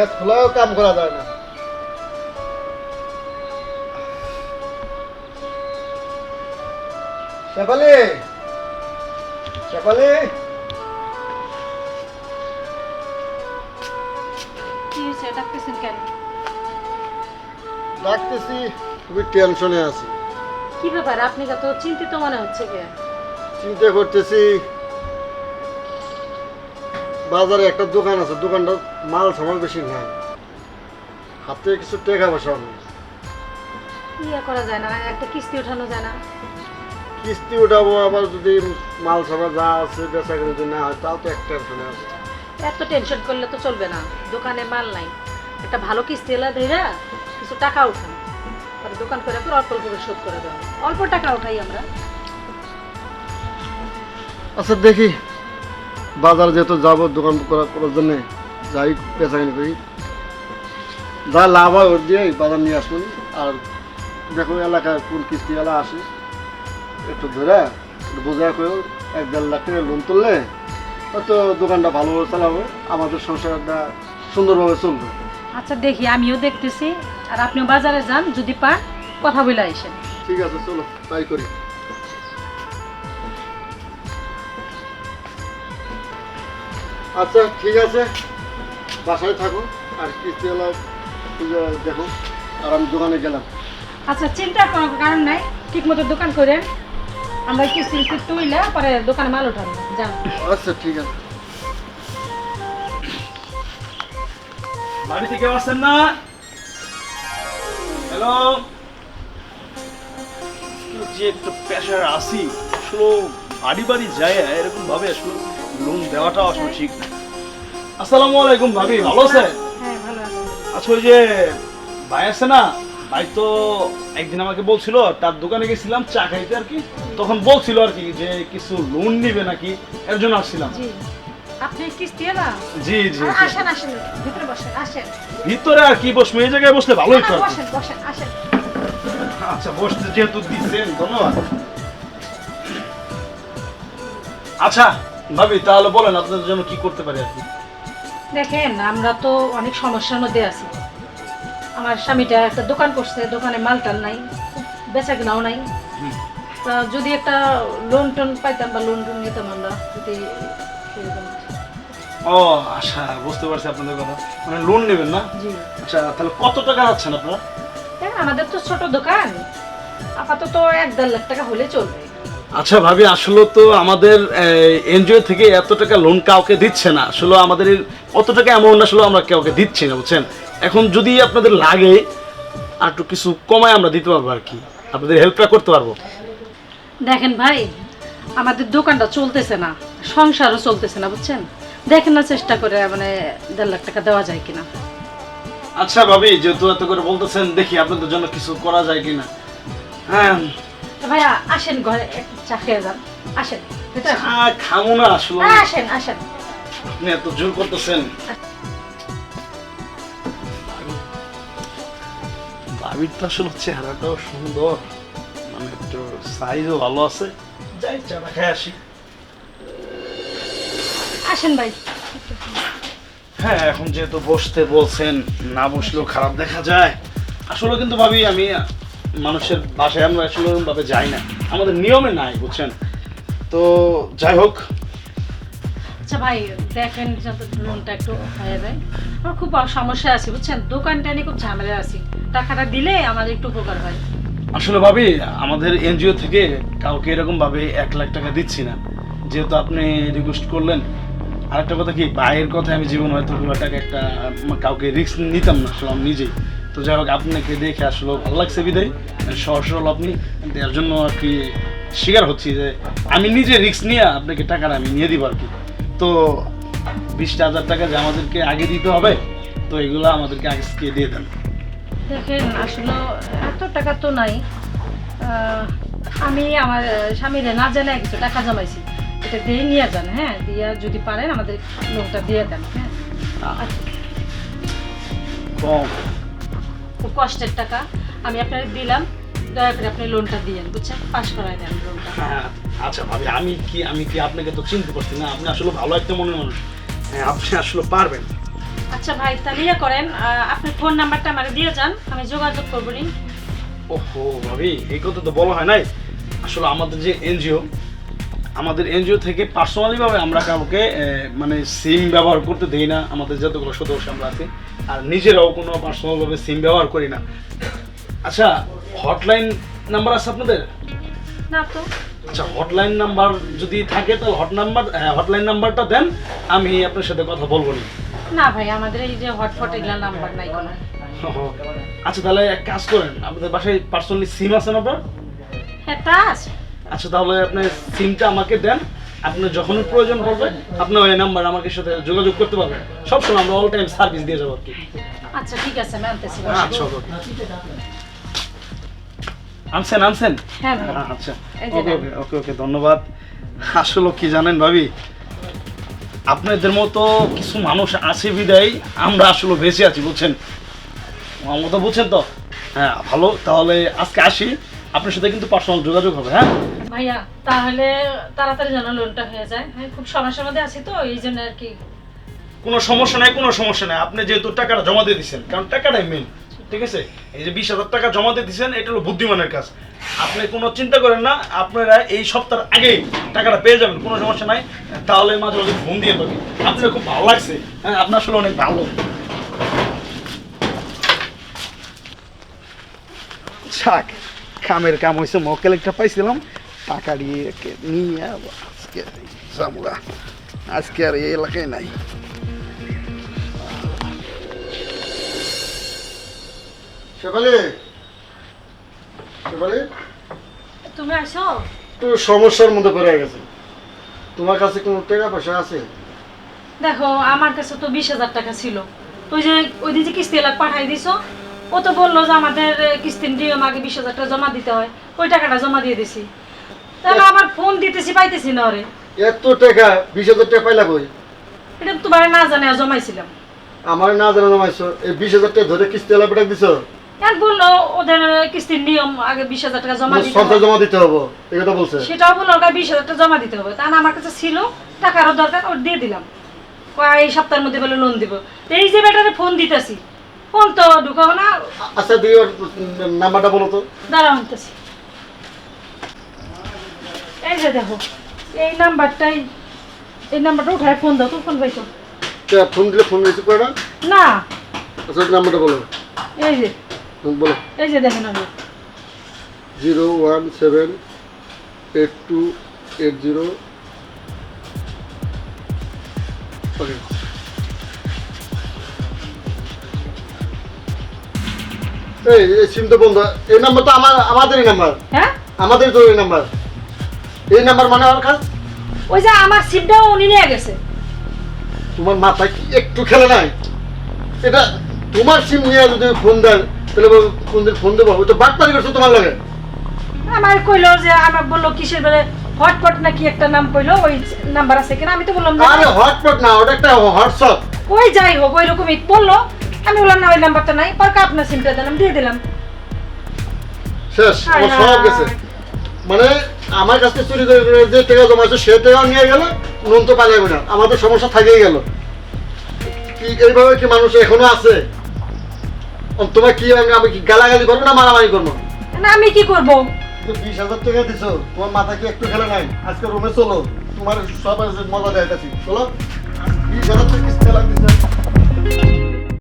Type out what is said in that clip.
খেত খোলাও কাম করা যায় না। শেফালি, শেফালি, কি হয়েছে ডাকতেছেন কেন? ডাকতেছি, খুবই টেনশনে আছি। কি ব্যাপার, আপনি কত চিন্তিত মনে হচ্ছে কে? চিন্তা করতেছি, বাজারে একটা দোকান আছে, দোকানটা মাল সামাল বেশি নাই, হাতে কিছু টাকা পয়সা নেই। ইয়ে করা যায় না, একটা কিস্তি ওঠানো যায় না? কিস্তি উঠাবো, আবার যদি মাল সামাল যা আছে বেচা কিনে যদি না হয় তাও তো একটা টেনশনে আছে। এত টেনশন করলে তো চলবে না, দোকানে মাল নাই, একটা ভালো কিস্তি এলা ধইরা কিছু টাকা উঠান, আর দোকান করে পর অল্প অল্প করে শোধ করে দেওয়া, অল্প টাকা উঠাই আমরা। আচ্ছা দেখি, বাজার যেহেতু যাবো দোকান করার জন্যে, যাই বেচা কিনে করি, যা লাভ হয় ওর দিয়ে বাজার নিয়ে আসবো। আর দেখো এলাকায় কোন কিস্তিওয়ালা আসে, একটু ধরে একটু বোঝা করে 1-1.5 লাখ টাকা লোন তুললে হয়তো দোকানটা ভালোভাবে চালাবে, আমাদের সংসারটা সুন্দরভাবে চলবে। আচ্ছা দেখি, আমিও দেখতেছি, আর আপনিও বাজারে যান, যদি পান কথা বলে আইসেন। ঠিক আছে, চলো তাই করি। আচ্ছা ঠিক আছে, বাসায় থাকো, আর কিস্তিওয়ালা দেখো, আর আমি দোকানে গেলাম। আচ্ছা, চিন্তা করার কারণ নাই, ঠিক মতো দোকান করেন, আমরা কিস্তি তুইলে পরে দোকানে মাল উঠাবো, যান। আচ্ছা ঠিক আছে। বাড়ি থেকে আসছেন না? হ্যালো, যে একটু পেশার আসি, আসলে বাড়ি বাড়ি যায় এরকম ভাবে আসলে লোন দেওয়াটা আসলে ঠিক না। আসসালামু আলাইকুম ভাবি, ভালো আছেন? হ্যাঁ ভালো আছি। আচ্ছা, ওই যে ভাই আছে না, ভাই তো একদিন আমাকে বলছিল, তার দোকানে গেছিলাম চা খাইতে আর কি, তখন বলছিল আর কি যে কিছু লোন নিবে নাকি, এর জন্য আসছিলাম। জি, আপনি কিস্তি না? জি জি জি। আসেন আসেন, ভিতরে বসেন, আসেন। ভিতরে আর কি বসবো, এই জায়গায় বসলে ভালোই তো আর কি। বসেন বসেন, আসেন। আচ্ছা, বসতে যেহেতু দিচ্ছেন ধন্যবাদ। আচ্ছা ভাবি, তাহলে বলেন আপনাদের জন্য কি করতে পারি আর কি। দেখেন, আমরা তো অনেক সমস্যার মধ্যে আছি। আমার স্বামীটা একটা দোকান করছে, দোকানে মালটাল নাই, বেচা কেনাও নাই। তা যদি একটা লোন টোন পাইতাম বা লোন টোন নিতাম আমরা, যদি সেরকম। ও আচ্ছা, বুঝতে পারছি আপনাদের কথা, মানে লোন নেবেন না? জি। আচ্ছা, তাহলে কত টাকা যাচ্ছেন আপনারা? হ্যাঁ, আমাদের তো ছোট দোকান, আপাতত 1-1.5 লাখ টাকা হলে চলবে। আচ্ছা ভাবি, আসলে তো আমাদের এনজিও থেকে এত টাকা লোন কাউকে দিচ্ছে না, আসলে আমাদের অত টাকা অ্যামাউন্ট আসলে আমরা কাউকে দিচ্ছি না, বুঝছেন। এখন যদি আপনাদের লাগে আর একটু কিছু কমায় আমরা দিতে পারবো আর কি, আপনাদের হেল্পটা করতে পারবো। দেখেন ভাই, আমাদের দোকানটা চলতেছে না, সংসারও চলতেছে না, বুঝছেন। দেখেন না, চেষ্টা করে মানে 1.5 লাখ টাকা দেওয়া যায় কিনা। আচ্ছা ভাবি, যেহেতু এত করে বলতেছেন, দেখি আপনাদের জন্য কিছু করা যায় কিনা। হ্যাঁ ভাইয়া আসেন, ঘরে একটু চা খেয়ে যান, আসেন ভেতরে আসেন। খামো না আসলে, আসেন আসেন। আপনি এত জোর করতেছেন। ভাবির তো আসলে চেহারাটাও সুন্দর, মানে একটু সাইজও ভালো আছে, যাই চাটা খেয়ে আসি। আসেন ভাই। হ্যাঁ, এখন যেহেতু বসতে বলছেন, না বসলেও খারাপ দেখা যায়। আসলে কিন্তু ভাবি, আমি মানুষের বাসায় আমরা আসলে ভাবে যাই না, আমাদের নিয়মে নাই, বুঝছেন। তো যাই হোক, আচ্ছা ভাই, দেখেন যাতে লোনটা একটু হয়ে যায়, আমার খুব সমস্যা আছে, বুঝছেন। দোকানটা নিয়ে খুব ঝামেলা আছি, টাকাটা দিলে আমাদের একটু উপকার হয়। আসলে ভাবি, আমাদের এনজিও থেকে কাউকে এরকম ভাবে 1 লাখ টাকা দিচ্ছি না, যেহেতু আপনি রিকোয়েস্ট করলেন। আরেকটা কথা কি, ভাইয়ের কথা আমি জীবন হয়তো পুরো টাকা একটা কাউকে রিস্ক নিতাম না আসলে আমি নিজেই। তো যাই হোক, আপনাকে দেখে আসলে ভালো লাগছে বিদায়, সহজ সরল আপনি, এর জন্য আর কি স্বীকার হচ্ছি যে আমি নিজে রিস্ক নিয়ে আপনাকে টাকাটা আমি নিয়ে দিব আর কি। তো 20,000 টাকা যে আমাদেরকে আগে দিতে হবে, তো এগুলো আমাদেরকে আগে দিয়ে দেন। দেখেন, আসলে এত টাকা তো নাই, আমি আমার স্বামীর না জানে কিছু টাকা জমাইছি, এটা দিয়ে নিয়ে যান। হ্যাঁ, দিয়ে যদি পারেন আমাদের লোনটা দিয়ে দেন। হ্যাঁ, কম খুব কষ্টের টাকা আমি আপনাকে দিলাম, দয়া করে আপনি লোনটা দিয়েন, বুঝছেন, পাস করাই দেন লোনটা। হ্যাঁ, আচ্ছা ভাবি, আমি কি আপনাকে তো চিনতে পারছি না, আপনি আসলে ভালো একটা মনের মানুষ। হ্যাঁ, আপনি আসলে পারবেন। আচ্ছা ভাই, তাহলে ইয়ে করেন, আপনি ফোন নাম্বারটা আমাকে দিয়ে যান, আমি যোগাযোগ করবো নি। ওহো ভাবি, এই কথা তো বলা হয় নাই। আসলে আমাদের যে এনজিও থেকে পার্সোনালি ভাবে আমরা কাউকে মানে সিম ব্যবহার করতে দেই না। আমাদের যতগুলো সদস্য আমরা আছি, আর নিজেরাও কোনো পার্সোনাল ভাবে সিম ব্যবহার করি না। আচ্ছা, হটলাইন নাম্বার আছে আপনাদের? না তো। আচ্ছা, হটলাইন নাম্বার যদি থাকে তাহলে হটলাইন নাম্বারটা দেন, আমি আপনার সাথে কথা বলবো না। না ভাই, আমাদের এই যে হটফট এগুলা নাম্বার নাই কোনো। আচ্ছা, তাহলে এক কাজ করেন, আপনাদের বাসায় পার্সোনালি সিম আছে না আপনার? হ্যাঁ, তা আছে। আচ্ছা, তাহলে আপনি সিমটা আমাকে দেন। আপনার যখন প্রয়োজন পড়বে আপনি ওই নাম্বার আমাদের সাথে যোগাযোগ করতে পারবেন। সবসময় আমরা অল টাইম সার্ভিস দিয়ে যাবো আর কি। আচ্ছা ঠিক আছে, আমি আনতেছি। আচ্ছা, আনছেন? হ্যাঁ ভাই। আচ্ছা, এই যে ওকে নেন। ওকে ওকে, ধন্যবাদ। আসলে কি জানেন ভাবি, আপনাদের মতো কিছু মানুষ আছে বিদায় আমরা আসলে বেঁচে আছি, বুঝছেন? আমার মতো বুঝছেন তো? হ্যাঁ, ভালো। তাহলে আজকে আসি, আপনার সাথে কিন্তু পার্সোনাল যোগাযোগ হবে। হ্যাঁ ভাইয়া, তাহলে তাড়াতাড়ি যেন লোনটা হয়ে যায়। হ্যাঁ, খুব সমস্যার মধ্যে আছি তো, এই জন্য আর কি। কোনো সমস্যা নাই। আপনি যেহেতু টাকাটা জমা দিয়ে দিচ্ছেন, কারণ টাকাটাই মেন, ঠিক আছে? এই যে 20,000 টাকা জমা দিয়ে দিচ্ছেন, এটা হলো বুদ্ধিমানের কাজ। আপনি কোনো চিন্তা করেন না, আপনারা এই সপ্তাহের আগেই টাকাটা পেয়ে যাবেন, কোনো সমস্যা নাই। তাহলে মাঝে মাঝে ফোন দিয়ে পাবেন। আপনার খুব ভালো লাগছে। হ্যাঁ, আপনার আসলে অনেক ভালো। যাক, কামের কাম হয়েছে, মক্কেল একটা পাইছিলাম, টাকা দিয়ে নিয়ে আজকে জামুরা, আজকে আর এই এলাকায় নাই। শেফালি, তুমি আসো। একটু সমস্যার মধ্যে পড়ে গেছে। তোমার কাছে কোনো টাকা পয়সা আছে? দেখো, আমার কাছে তো 20,000 টাকা ছিল। ওই যে ওই দিন যে কিস্তি এলাকা পাঠাই দিছো, ও তো বললো যে আমাদের কিস্তির নিয়ম আগে 20,000 টাকা জমা দিতে হয়। ওই টাকাটা জমা দিয়ে দিছি। তাহলে আবার ফোন দিতেছি, পাইতেছি না ওরে। এত টাকা, 20,000 টাকা পাইলা কই? এটা তোমার না জানে জমাইছিলাম। আমার না জানা জমাইছো, এই 20,000 টাকা ধরে কিস্তি এলা পেটা দিছো? আর বললো ওদের কিস্তির নিয়ম আগে 20,000 টাকা জমা দিতে সঞ্চয় হয়। জমা দিতে হবে, এই কথা বলছে। সেটাও বললো ওটা 20,000 টাকা জমা দিতে হবে। তা না, আমার কাছে ছিল, টাকারও দরকার, ওর দিয়ে দিলাম। এই সপ্তাহের মধ্যে বলে লোন দিব। এই যে বেটারে ফোন দিতেছি, ফোন তো ঢুকাও না। আচ্ছা, দিয়ে ওর নাম্বারটা বলো তো। দাঁড়াও, আনতেছি। এই যে দেখো, এই নাম্বারটা উঠায় ফোন দাও তো। ফোন পাইছো? ফোন দিলে ফোন রিসিভ করে না? না। আচ্ছা, নাম্বারটা বলো। এই যে বলো। এই যে দেখেন, আমি 0178280। ওকে, এই সিম তো বন্ধ। এই নাম্বার তো আমাদেরই নাম্বার। হ্যাঁ, আমাদের তো এই নাম্বার। এই নাম্বার মানে আমার কাজ। ওই যে আমার সিমটাও উনি নিয়ে গেছে। তোমার মাথায় কি একটু খেলে নাই? এটা তোমার সিম নিয়ে যদি ফোন দেয়, তাহলে কোন দিন ফোন দেবো? ওই তো বাটপারি করছো তোমার লাগে। আমার কইলো যে, আমার বললো কিসের বেলে হটপট নাকি একটা নাম কইলো, ওই নাম্বার আছে কিনা। আমি তো বললাম না। আরে হটপট না, ওটা একটা হোয়াটসঅ্যাপ। ওই যাই হোক, ওই রকমই বললো। আমি বললাম না, ওই নাম্বারটা নাই। পর আপনার সিমটা দিলাম, দিয়ে দিলাম। শেষ, আমার সব গেছে। মানে আমার কাছ থেকে চুরি করে যে টাকা জমাইছো, সে টাকাও নিয়ে গেল, নুন তো পালাইবে না। আমাদের সমস্যা থাকেই গেল। কি এইভাবে কি মানুষ এখনো আছে? তোমার কি আমি কি গালাগালি করবো না মারামারি করবো? না, আমি কি করবো? 20,000 টাকা দিছো, তোমার মাথা কি একটু খেলে নাই? আজকে রুমে চলো, তোমার সব মজা দেখাচ্ছি। চলো, 20,000